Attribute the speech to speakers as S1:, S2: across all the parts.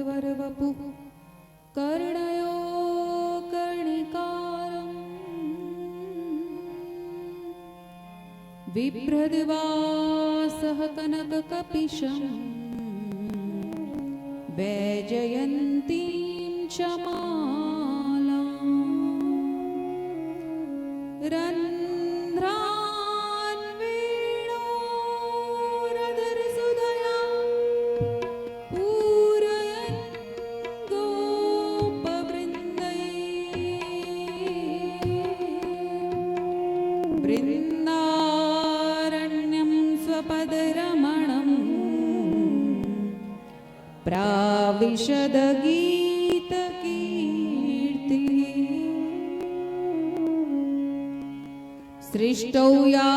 S1: वरवपुः कर्णयो कर्णिकारम् बिभ्रद्वासः कनककपिशम् वैजयन्तीं च मालाम् रन्ध्रान् वेणोरधरसुधया पूरयन् गोपवृन्दैः बृन्दारण्यं स्वपदरमणम् प्राविशद गीतकीर्तिः सृष्टौ या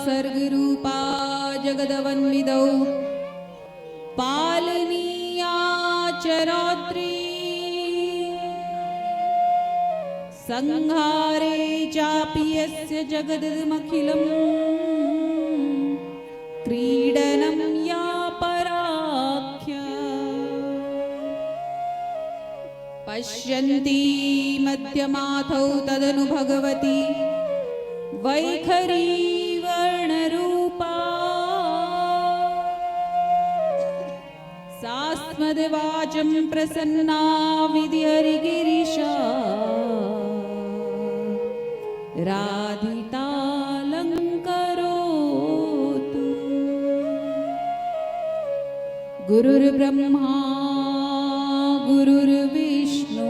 S1: सर्गरूपा जगदवन्विदौ पालनीया च रात्रि संहारे चापि यस्य जगदमखिलं क्रीडनं या पराख्या पश्यन्ती मध्यमाथौ तदनु भगवती वैखरी वर्णरूपा सास्मद्वाचं प्रसन्ना विधिहरिगिरिशा राधितालङ्करोतु गुरुर्ब्रह्मा गुरुर्विष्णु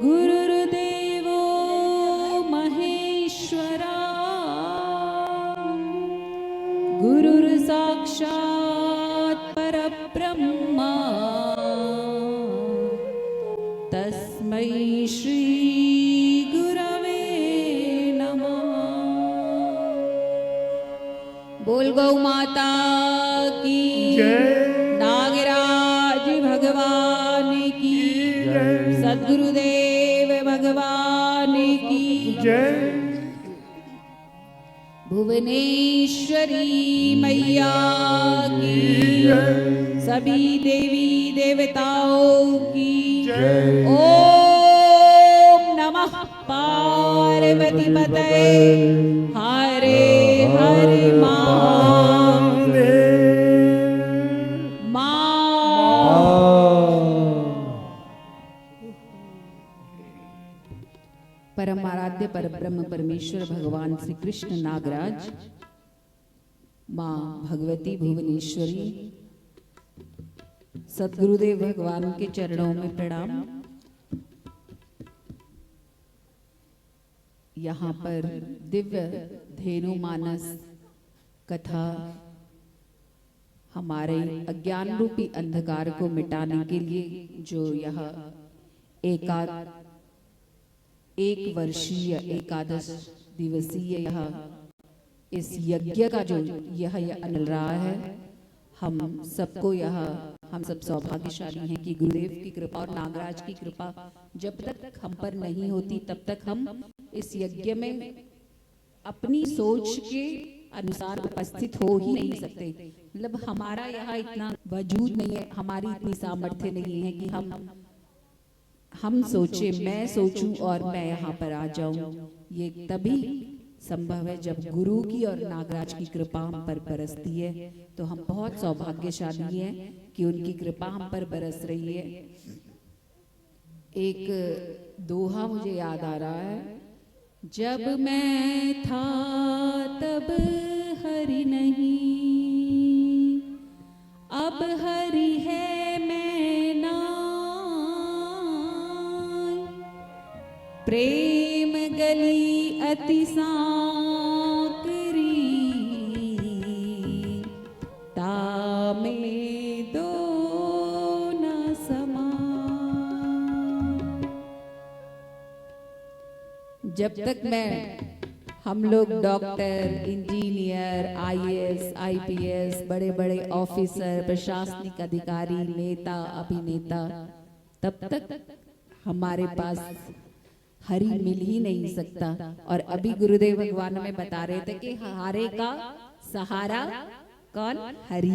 S1: गुरुर्देवो महेश्वरा गुरुर्साक्षात् परब्रह्मा तस्मै श्री गुरवे नमः। बोल गौ माता की नागराज भगवान की सद्गुरुदेव भगवान की भुवनेश्वरी मैया की सभी देवी देवताओं की ओम नमः पार्वती पतये हरे हरे परम आराध्य परब्रह्म परमेश्वर भगवान श्री कृष्ण नागराज, माँ भगवती भुवनेश्वरी, सद्गुरुदेव भगवान के चरणों में प्रणाम। यहाँ पर दिव्य धेनु मानस कथा हमारे अज्ञान रूपी अंधकार को मिटाने के लिए जो यह एक वर्षीय एकादश दिवसीय यह इस यज्ञ का जो यह अनल रहा है, हम सबको हम सब सौभाग्यशाली हैं कि गुरुदेव की कृपा और नागराज की कृपा जब तक हम पर नहीं होती तब तक हम इस यज्ञ में अपनी सोच के अनुसार उपस्थित हो ही नहीं सकते। मतलब हमारा यहाँ इतना वजूद नहीं है, हमारी इतनी सामर्थ्य नहीं है कि हम सोचे, मैं सोचूं और मैं यहाँ पर आ जाऊं। ये तभी संभव है जब गुरु की और नागराज की कृपा हम पर बरसती है। तो हम बहुत सौभाग्यशाली हैं कि उनकी कृपा हम पर बरस रही है। एक दोहा मुझे याद आ रहा है, जब मैं था तब हरि नहीं, अब हरि है मैं ना, प्रेम गली अति सांकरी, तामे दो न समान। जब तक हम लोग डॉक्टर, इंजीनियर, आईएएस, आईपीएस, बड़े बड़े ऑफिसर, प्रशासनिक अधिकारी, नेता, अभिनेता, तब तक हमारे पास हरि मिल ही नहीं सकता। और अभी गुरुदेव भगवान में बता रहे थे कि हारे का सहारा कौन? हरि।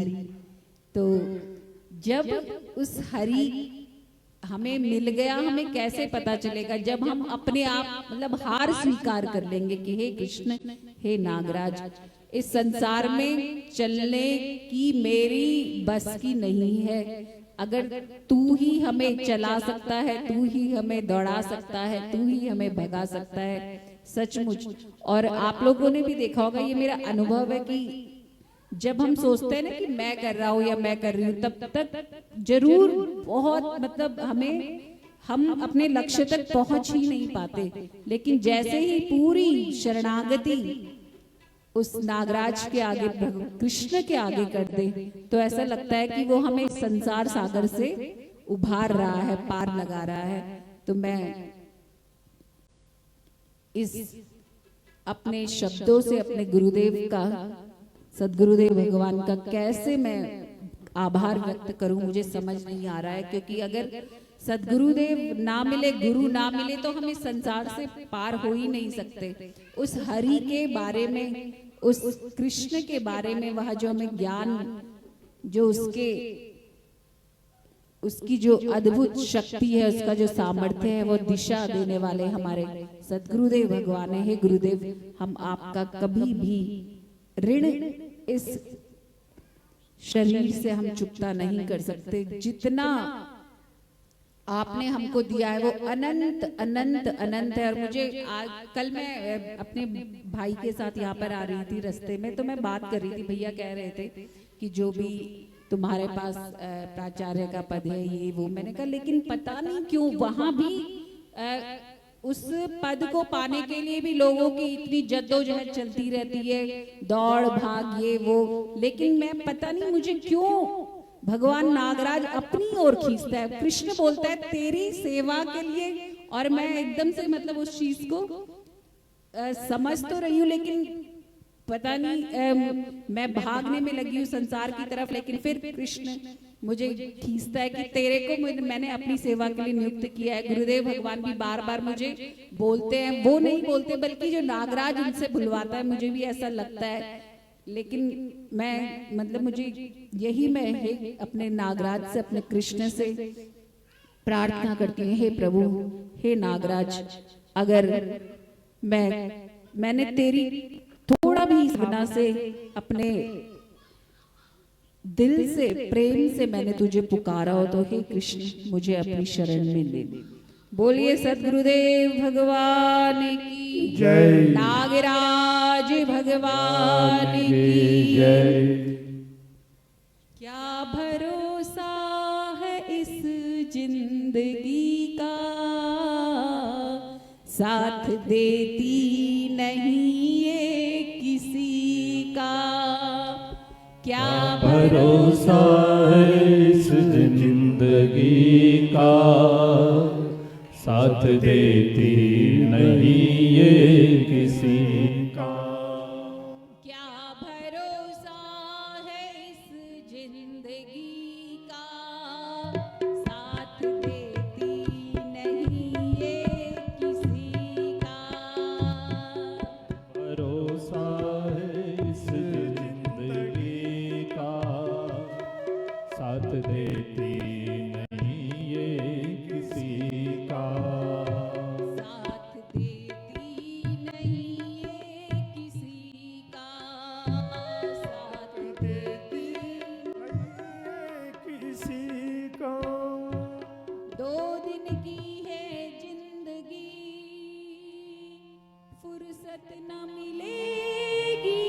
S1: तो जब उस हरि हमें मिल गया, हमें कैसे पता चलेगा? जब हम अपने आप मतलब हार स्वीकार कर लेंगे कि हे कृष्ण, हे नागराज, इस संसार में चलने की मेरी बस की नहीं है। अगर तू ही हमें चला सकता है, तू ही हमें दौड़ा सकता है, तू ही हमें भगा सकता है, सचमुच। और आप लोगों ने भी देखा होगा, ये मेरा अनुभव है कि जब हम सोचते हैं ना कि मैं कर रहा हूँ या मैं कर रही हूँ, तब तक जरूर बहुत मतलब हम अपने लक्ष्य तक पहुंच ही नहीं पाते। लेकिन जैसे ही पूरी शरणागति उस नागराज के आगे, कृष्ण के आगे कर दे, तो ऐसा लगता है कि वो हमें संसार सागर से उभार रहा है, पार लगा रहा है। तो मैं इस अपने शब्दों से अपने गुरुदेव का, सदगुरुदेव भगवान का कैसे मैं आभार व्यक्त करूं, मुझे समझ नहीं आ रहा है। क्योंकि अगर सदगुरुदेव ना मिले, गुरु ना मिले, तो हम इस संसार से पार हो ही नहीं सकते। उस हरि के बारे में, उस कृष्ण के बारे में, वह जो हमें ज्ञान, जो उसकी जो अद्भुत शक्ति है, उसका जो सामर्थ्य है, वो दिशा देने वाले हमारे सदगुरुदेव भगवान है। हे गुरुदेव, हम आपका कभी भी ऋण इस शरीर से हम चुकता नहीं कर सकते। जितना आपने हमको दिया है वो अनंत अनंत अनंत है। और मुझे कल मैं अपने भाई के साथ यहाँ पर आ रही थी रास्ते में, तो मैं बात कर रही थी, भैया कह रहे थे कि जो भी तुम्हारे पास प्राचार्य का पद है, ये वो। मैंने कहा लेकिन पता नहीं क्यों वहां भी उस पद को पाने के लिए भी लोगों की इतनी जद्दोजहद चलती रहती है, दौड़ भाग ये वो। लेकिन मैं पता नहीं मुझे क्यों भगवान नागराज अपनी ओर खींचता है। कृष्ण बोलता है तेरी सेवा के लिए, और मैं एकदम से मतलब उस चीज को समझ तो रही हूँ, लेकिन पता नहीं मैं भागने में लगी हूँ संसार की तरफ। लेकिन फिर कृष्ण मुझे खींचता है कि तेरे को मैंने अपनी सेवा के लिए नियुक्त किया है। गुरुदेव भगवान भी बार बार मुझे बोलते हैं, वो नहीं बोलते बल्कि जो नागराज उनसे बुलवाता है, मुझे भी ऐसा लगता है। लेकिन मैं मतलब मुझे यही मैं अपने नागराज से, अपने कृष्ण से प्रार्थना करती हूँ, हे प्रभु, हे नागराज, अगर मैंने तेरी थोड़ा भी इस गुनाह से, अपने दिल से, प्रेम से मैंने तुझे पुकारा हो, तो हे कृष्ण मुझे अपनी शरण में ले। बोलिए सदगुरुदेव भगवान की जय, नागराज भगवान की जय। क्या भरोसा है इस जिंदगी का, साथ देती नहीं ये किसी का। क्या
S2: भरोसा है इस जिंदगी का, साथ देती नहीं ये किसी का।
S1: क्या भरोसा है इस जिंदगी का, साथ देती नहीं ये किसी का।
S2: भरोसा है इस जिंदगी का, साथ देती नहीं ये किसी का।
S1: साथ देती नहीं ये किसी का, साथ देती
S2: किसी का।
S1: 2 दिन की है जिंदगी, फुर्सत न मिलेगी